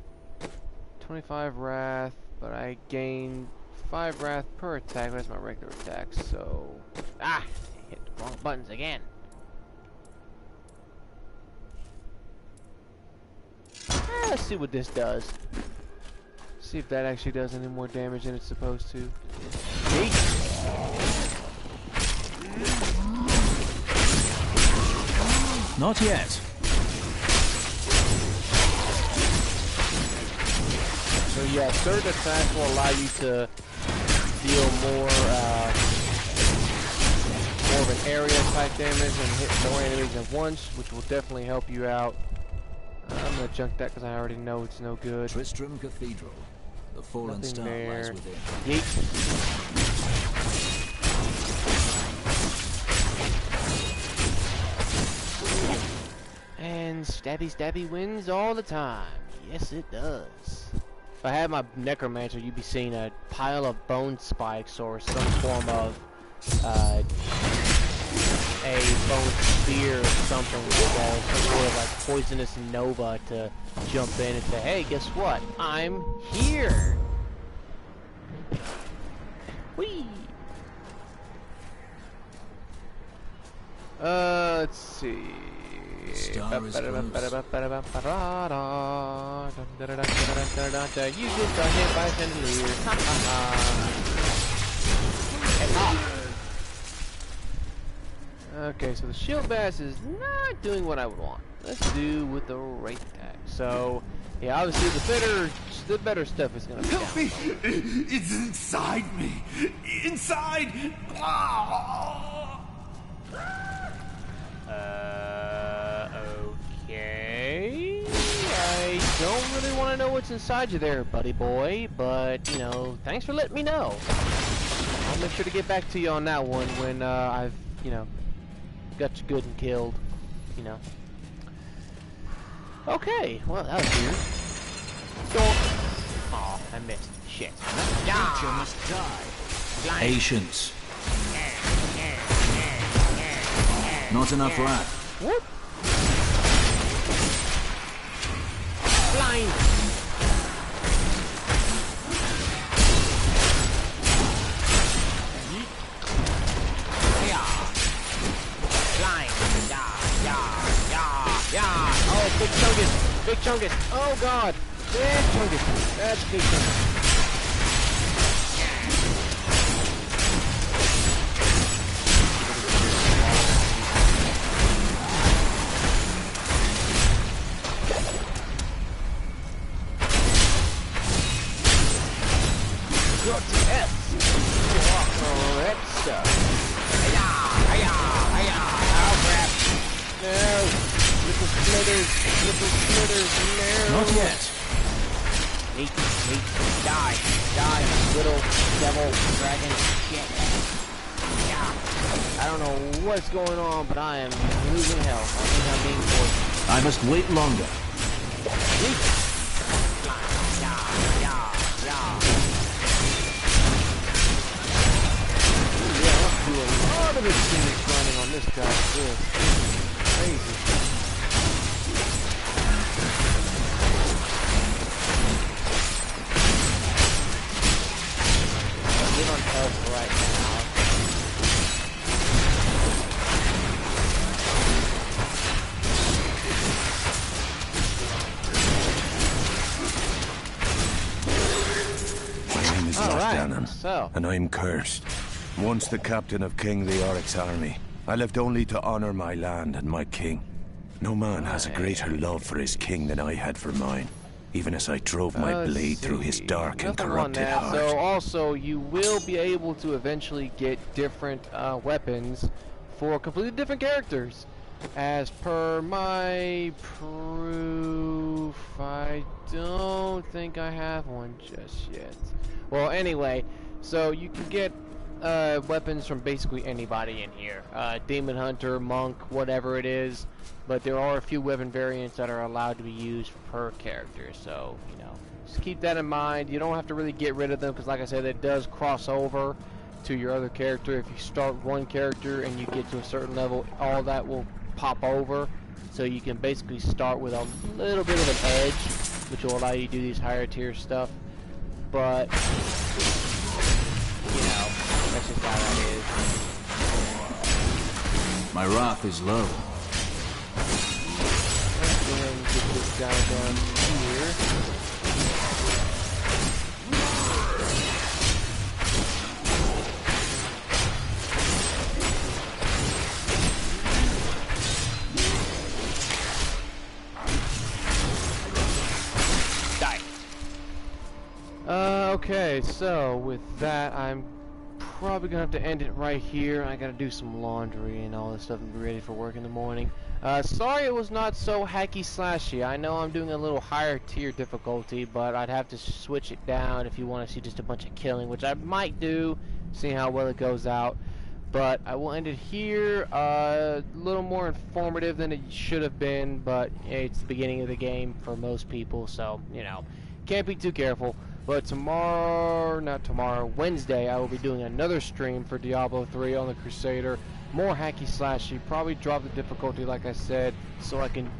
25 wrath, but I gain 5 wrath per attack. That's my regular attack, so... Ah! Hit the wrong buttons again. Let's see what this does. See if that actually does any more damage than it's supposed to. Not yet. So yeah, certain attacks will allow you to deal more of an area type damage and hit more enemies at once, which will definitely help you out. I'm gonna junk that because I already know it's no good. Tristram Cathedral. The fallen Nothing star there. lies within. Yeet. And stabby stabby wins all the time. Yes, it does. If I had my necromancer, you'd be seeing a pile of bone spikes or some form of a bone spear or something like that, some sort of like poisonous nova to jump in and say, hey, guess what? I'm here. Whee! Let's see. Star is close. You just got hit by a chandelier. Okay, so the shield bash is not doing what I would want. Let's do with the right attack. So, yeah, obviously the better stuff is gonna be Help me! It's inside me! Inside! Okay. I don't really want to know what's inside you there, buddy boy, but, you know, thanks for letting me know. I'll make sure to get back to you on that one when, I've, you know, got you good and killed, you know. Okay, well, that was weird. Oh, I missed. Shit. Nature must die. Patience. Not enough wrath. Whoop. Blind. Blind. Yeah. Oh, big chungus. Big chungus. Oh god. Big chungus. That's big chungus. Not yet. Die, little devil dragon shit. Yeah. don't know what's going on, but I am losing health. I think I'm being forced. I must wait longer. Yeah, let's do a lot of extended running on this guy. This crazy. Get on health right now. My name is Lochdanan, so. and I'm cursed. Once the captain of King Leoric's army, I lived only to honor my land and my king. No man has a greater love for his king than I had for mine, even as I drove my blade through his dark and corrupted heart. So also, you will be able to eventually get different weapons for completely different characters. As per my proof, I don't think I have one just yet. Well, anyway, so you can get weapons from basically anybody in here. Demon Hunter, Monk, whatever it is. But there are a few weapon variants that are allowed to be used per character. So, you know, just keep that in mind. You don't have to really get rid of them because, like I said, it does cross over to your other character. If you start one character and you get to a certain level, all that will pop over. So you can basically start with a little bit of an edge, which will allow you to do these higher tier stuff. But, you know, that's just how that is. My wrath is low. Let's go ahead and get this guy down here. Okay, so with that, I'm probably gonna have to end it right here. I gotta do some laundry and all this stuff and be ready for work in the morning. Sorry it was not so hacky slashy. I know I'm doing a little higher tier difficulty, but I'd have to switch it down if you want to see just a bunch of killing, which I might do, see how well it goes out. But I will end it here. A little more informative than it should have been, but it's the beginning of the game for most people, so, you know, can't be too careful. But Wednesday, I will be doing another stream for Diablo 3 on the Crusader. More hacky slashy, probably drop the difficulty like I said, so I can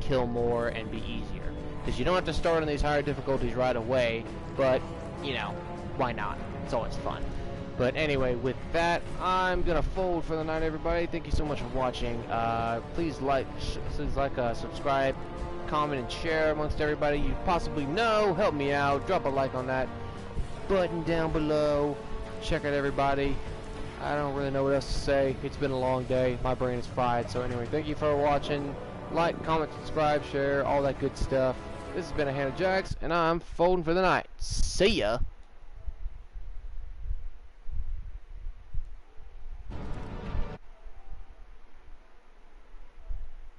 kill more and be easier. Because you don't have to start on these higher difficulties right away, but, you know, why not? It's always fun. But anyway, with that, I'm gonna fold for the night, everybody. Thank you so much for watching. Please subscribe, comment, and share amongst everybody you possibly know. Help me out. Drop a like on that button down below. Check out everybody. I don't really know what else to say. It's been a long day. My brain is fried. So anyway, thank you for watching. Like, comment, subscribe, share, all that good stuff. This has been a Hand of Jax, and I'm folding for the night. See ya.